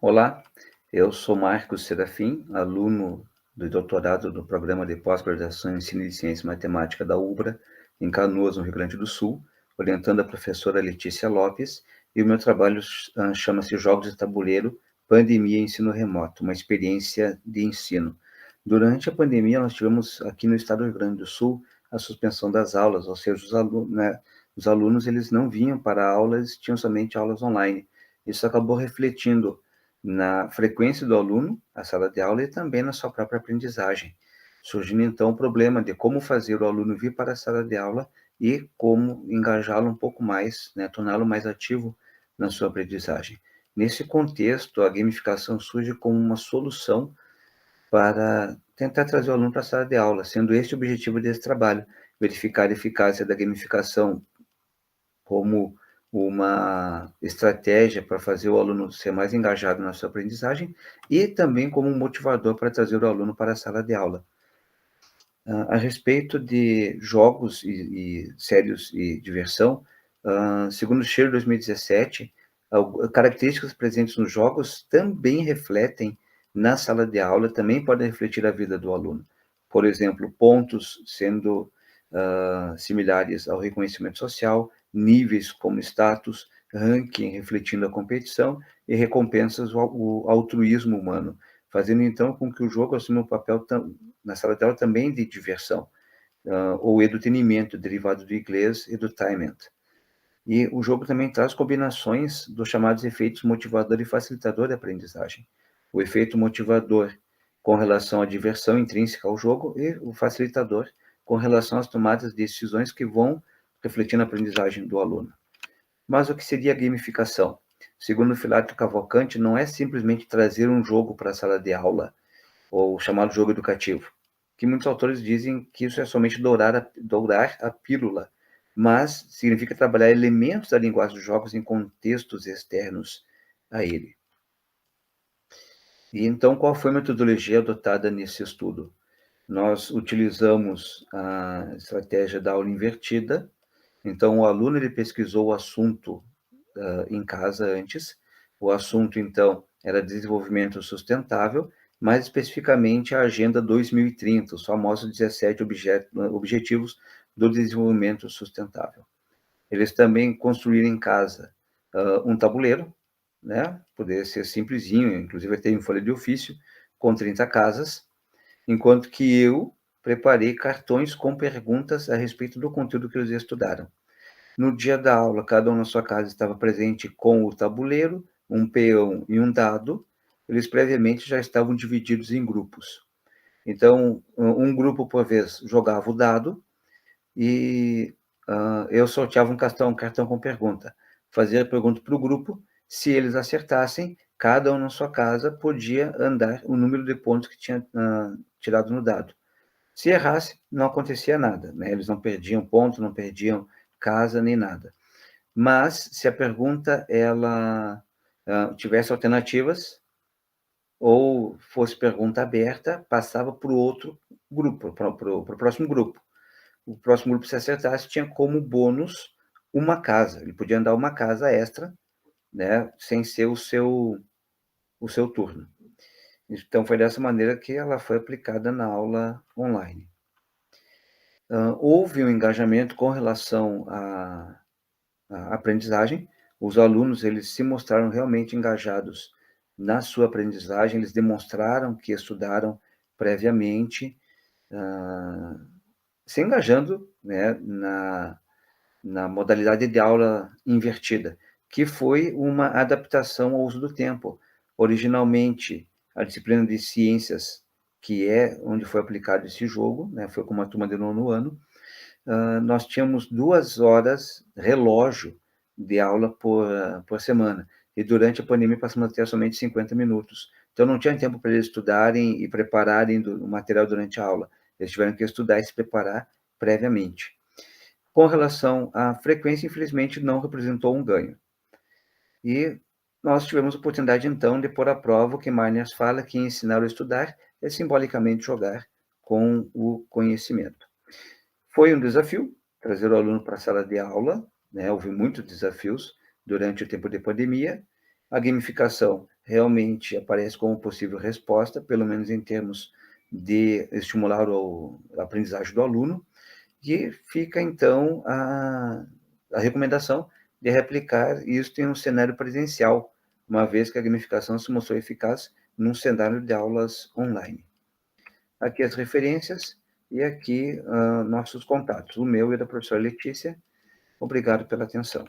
Olá, eu sou Marcos Serafim, aluno do doutorado do Programa de Pós-Graduação em Ensino de Ciência e Matemática da UBRA, em Canoas, no Rio Grande do Sul, orientando a professora Letícia Lopes, e o meu trabalho chama-se Jogos de Tabuleiro, Pandemia e Ensino Remoto, uma experiência de ensino. Durante a pandemia, nós tivemos aqui no estado do Rio Grande do Sul a suspensão das aulas, ou seja, os alunos eles não vinham para aulas, tinham somente aulas online. Isso acabou refletindo na frequência do aluno à sala de aula e também na sua própria aprendizagem, surgindo então o problema de como fazer o aluno vir para a sala de aula e como engajá-lo um pouco mais, né, torná-lo mais ativo na sua aprendizagem. Nesse contexto, a gamificação surge como uma solução para tentar trazer o aluno para a sala de aula, sendo este o objetivo desse trabalho, verificar a eficácia da gamificação como uma estratégia para fazer o aluno ser mais engajado na sua aprendizagem e também como um motivador para trazer o aluno para a sala de aula. A respeito de jogos e séries e diversão, segundo o Sher 2017, características presentes nos jogos também refletem na sala de aula, também podem refletir a vida do aluno. Por exemplo, pontos sendo similares ao reconhecimento social, níveis como status, ranking refletindo a competição e recompensas o altruísmo humano, fazendo então com que o jogo assuma um papel na sala de aula também de diversão, ou edutainment, derivado do inglês edutainment. E o jogo também traz combinações dos chamados efeitos motivador e facilitador da aprendizagem. O efeito motivador com relação à diversão intrínseca ao jogo e o facilitador com relação às tomadas de decisões que vão refletir na aprendizagem do aluno. Mas o que seria a gamificação? Segundo Philadelphia Cavalcante, não é simplesmente trazer um jogo para a sala de aula, ou o chamado jogo educativo, que muitos autores dizem que isso é somente dourar a pílula, mas significa trabalhar elementos da linguagem dos jogos em contextos externos a ele. E então, qual foi a metodologia adotada nesse estudo? Nós utilizamos a estratégia da aula invertida. Então, o aluno ele pesquisou o assunto em casa antes. O assunto, então, era desenvolvimento sustentável, mais especificamente a Agenda 2030, os famosos 17 objetivos do desenvolvimento sustentável. Eles também construíram em casa um tabuleiro, né? Poderia ser simplesinho, inclusive tem em folha de ofício, com 30 casas, enquanto que eu preparei cartões com perguntas a respeito do conteúdo que eles estudaram. No dia da aula, cada um na sua casa estava presente com o tabuleiro, um peão e um dado. Eles previamente já estavam divididos em grupos. Então, um grupo, por vez, jogava o dado e eu sorteava um cartão com pergunta. Fazia a pergunta para o grupo, se eles acertassem, cada um na sua casa podia andar o número de pontos que tinha tirado no dado. Se errasse, não acontecia nada, né? Eles não perdiam ponto, não perdiam casa nem nada. Mas se a pergunta ela tivesse alternativas ou fosse pergunta aberta, passava para o outro grupo, para o próximo grupo. O próximo grupo, se acertasse, tinha como bônus uma casa. Ele podia andar uma casa extra, né, sem ser o seu turno. Então, foi dessa maneira que ela foi aplicada na aula online. Houve um engajamento com relação à aprendizagem. Os alunos eles se mostraram realmente engajados na sua aprendizagem, eles demonstraram que estudaram previamente, se engajando, né, na modalidade de aula invertida, que foi uma adaptação ao uso do tempo. Originalmente, a disciplina de ciências, que é onde foi aplicado esse jogo, né, foi com uma turma de 9º ano, nós tínhamos 2 horas relógio de aula por semana, e durante a pandemia passamos a ter somente 50 minutos. Então não tinha tempo para eles estudarem e prepararem o material durante a aula, eles tiveram que estudar e se preparar previamente. Com relação à frequência, infelizmente não representou um ganho. E nós tivemos a oportunidade então de pôr à prova o que Marniers fala, que ensinar ou estudar é simbolicamente jogar com o conhecimento. Foi um desafio trazer o aluno para a sala de aula, né, houve muitos desafios durante o tempo de pandemia. A gamificação realmente aparece como possível resposta, pelo menos em termos de estimular a aprendizagem do aluno, e fica, então, a recomendação de replicar isso em um cenário presencial, uma vez que a gamificação se mostrou eficaz num cenário de aulas online. Aqui as referências e aqui nossos contatos, o meu e da professora Letícia. Obrigado pela atenção.